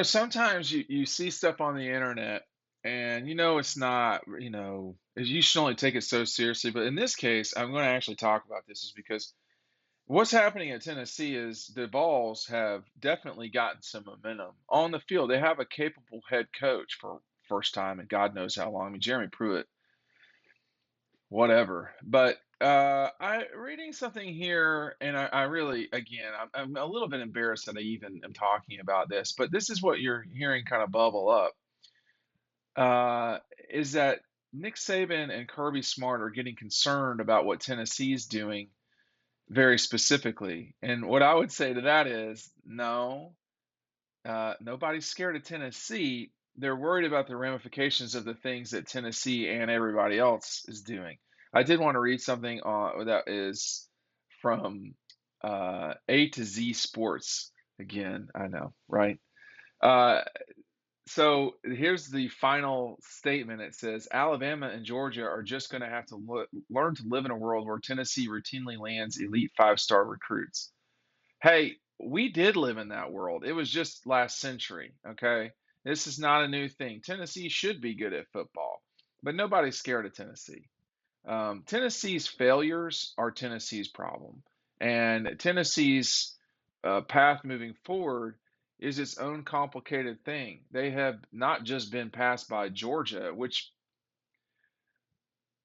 Sometimes you see stuff on the internet and it's not, you should only take it so seriously. But in this case, I'm going to actually talk about this is because what's happening at Tennessee is the Vols have definitely gotten some momentum on the field. They have a capable head coach for first time and God knows how long. I mean, Jeremy Pruitt, whatever. But I reading something here, and I really, again, I'm a little bit embarrassed that I even am talking about this, but this is what you're hearing kind of bubble up. Is that Nick Saban and Kirby Smart are getting concerned about what Tennessee's doing very specifically. And what I would say to that is no, nobody's scared of Tennessee. They're worried about the ramifications of the things that Tennessee and everybody else is doing. I did want to read something that is from A to Z Sports. Again, I know, right? Uh, so here's the final statement. It says Alabama and Georgia are just going to have to learn to live in a world where Tennessee routinely lands elite five-star recruits. Hey, we did live in that world. It was just last century, okay? This is not a new thing. Tennessee should be good at football, but nobody's scared of Tennessee. Tennessee's failures are Tennessee's problem, and Tennessee's path moving forward is its own complicated thing. They have not just been passed by Georgia, which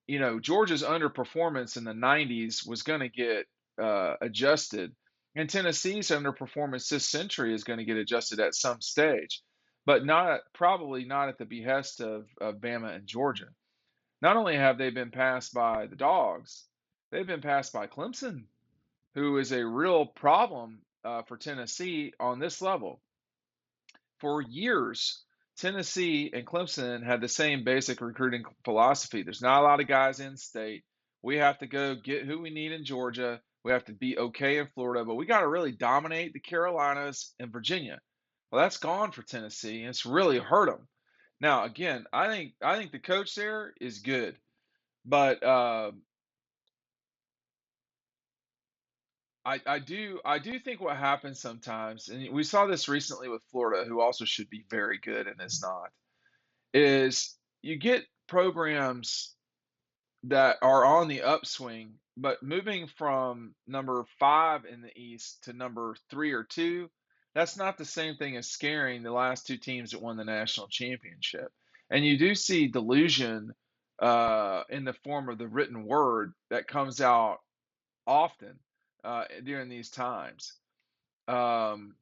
Georgia's underperformance in the 90s was going to get adjusted, and Tennessee's underperformance this century is going to get adjusted at some stage, but probably not at the behest of Bama and Georgia. Not only have they been passed by the Dogs, they've been passed by Clemson, who is a real problem for Tennessee on this level. For years, Tennessee and Clemson had the same basic recruiting philosophy. There's not a lot of guys in state. We have to go get who we need in Georgia. We have to be okay in Florida, but we got to really dominate the Carolinas and Virginia. Well, that's gone for Tennessee, and it's really hurt them. Now, again, I think the coach there is good, but I do think what happens sometimes, and we saw this recently with Florida, who also should be very good and is not, is you get programs that are on the upswing, but moving from number 5 in the East to number 3 or 2, that's not the same thing as scaring the last two teams that won the national championship. And you do see delusion in the form of the written word that comes out often during these times. Um,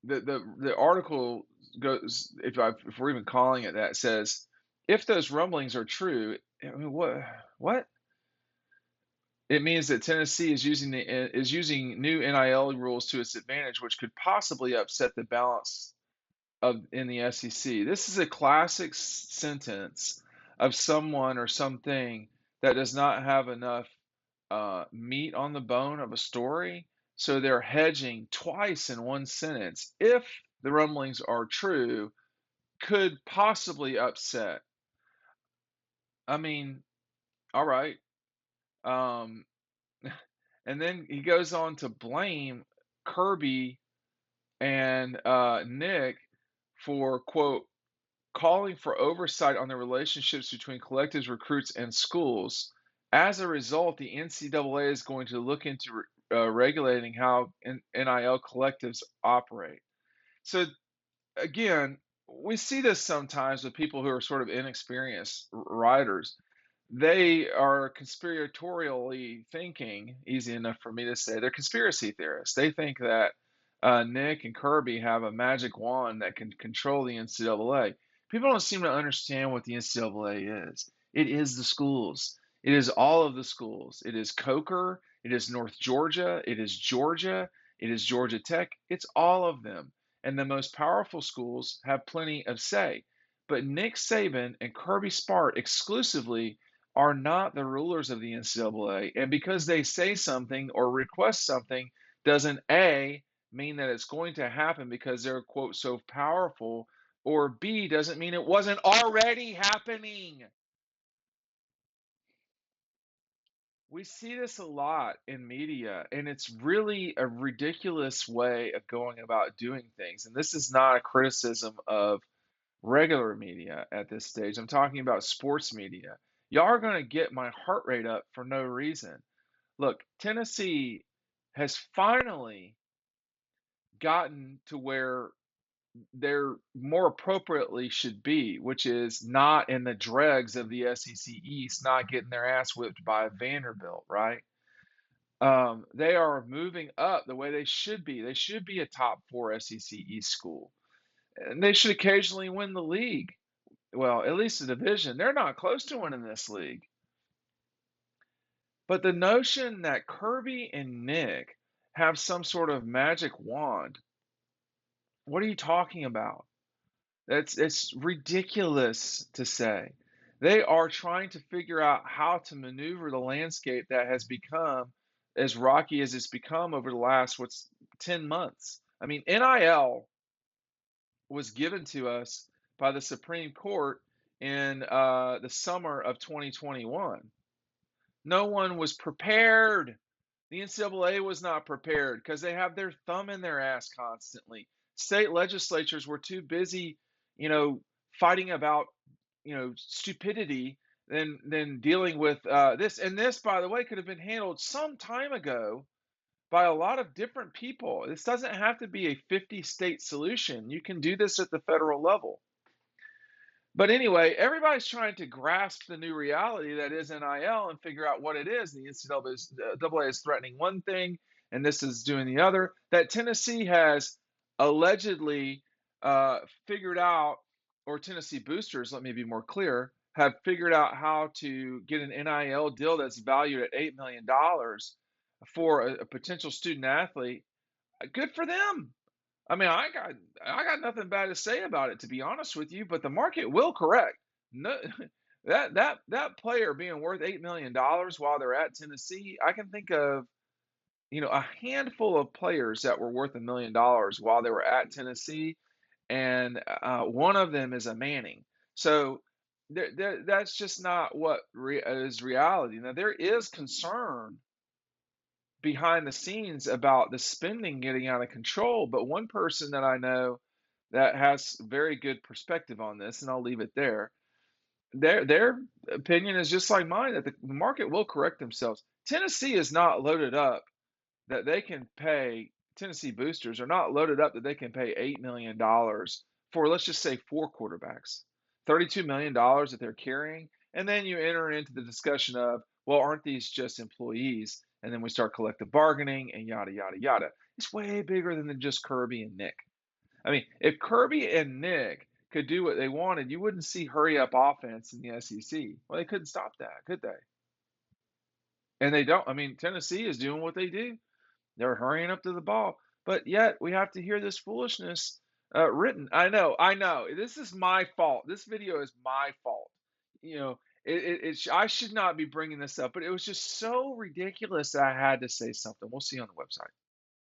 the article goes, if we're even calling it that, says if those rumblings are true, I mean, what it means that Tennessee is using new NIL rules to its advantage, which could possibly upset the balance of in the SEC. This is a classic sentence of someone or something that does not have enough meat on the bone of a story, so they're hedging twice in one sentence. If the rumblings are true, could possibly upset. I mean, all right. Um, and then he goes on to blame Kirby and Nick for, quote, calling for oversight on the relationships between collectives, recruits, and schools. As a result, the NCAA is going to look into regulating how NIL collectives operate. So, again, we see this sometimes with people who are sort of inexperienced writers. They are conspiratorially thinking, easy enough for me to say, they're conspiracy theorists. They think that Nick and Kirby have a magic wand that can control the NCAA. People don't seem to understand what the NCAA is. It is the schools. It is all of the schools. It is Coker. It is North Georgia. It is Georgia. It is Georgia Tech. It's all of them. And the most powerful schools have plenty of say. But Nick Saban and Kirby Smart exclusively are not the rulers of the NCAA. And because they say something or request something doesn't A, mean that it's going to happen because they're, quote, so powerful, or B, doesn't mean it wasn't already happening. We see this a lot in media, and it's really a ridiculous way of going about doing things. And this is not a criticism of regular media at this stage. I'm talking about sports media. Y'all are going to get my heart rate up for no reason. Look, Tennessee has finally gotten to where they're more appropriately should be, which is not in the dregs of the SEC East, not getting their ass whipped by Vanderbilt, right? They are moving up the way they should be. They should be a top four SEC East school, and they should occasionally win the league. Well, at least the division. They're not close to winning this league. But the notion that Kirby and Nick have some sort of magic wand, what are you talking about? It's ridiculous to say. They are trying to figure out how to maneuver the landscape that has become as rocky as it's become over the last, what's 10 months. I mean, NIL was given to us by the Supreme Court in the summer of 2021. No one was prepared. The NCAA was not prepared because they have their thumb in their ass constantly. State legislatures were too busy, you know, fighting about, stupidity than dealing with this. And this, by the way, could have been handled some time ago by a lot of different people. This doesn't have to be a 50-state solution. You can do this at the federal level. But anyway, everybody's trying to grasp the new reality that is NIL and figure out what it is. The NCAA is threatening one thing, and this is doing the other. That Tennessee has allegedly figured out, or Tennessee boosters, let me be more clear, have figured out how to get an NIL deal that's valued at $8 million for a potential student athlete. Good for them. I mean, I got nothing bad to say about it, to be honest with you. But the market will correct. No, that player being worth $8 million while they're at Tennessee, I can think of a handful of players that were worth $1 million while they were at Tennessee, and one of them is a Manning. So that's just not what is reality. Now there is concern behind the scenes about the spending getting out of control. But one person that I know that has very good perspective on this, and I'll leave it there. Their opinion is just like mine that the market will correct themselves. Tennessee is not loaded up that they can pay. Tennessee boosters are not loaded up that they can pay $8 million for, let's just say, four quarterbacks, $32 million that they're carrying, and then you enter into the discussion of, well, aren't these just employees? And then we start collective bargaining and yada yada yada. It's way bigger than just Kirby and Nick. I mean, if Kirby and Nick could do what they wanted, you wouldn't see hurry up offense in the SEC. Well, they couldn't stop that, could they? And they don't. I mean, Tennessee is doing what they do. They're hurrying up to the ball, but yet we have to hear this foolishness written. I know. This is my fault. This video is my fault. You know, I should not be bringing this up, but it was just so ridiculous that I had to say something. We'll see you on the website.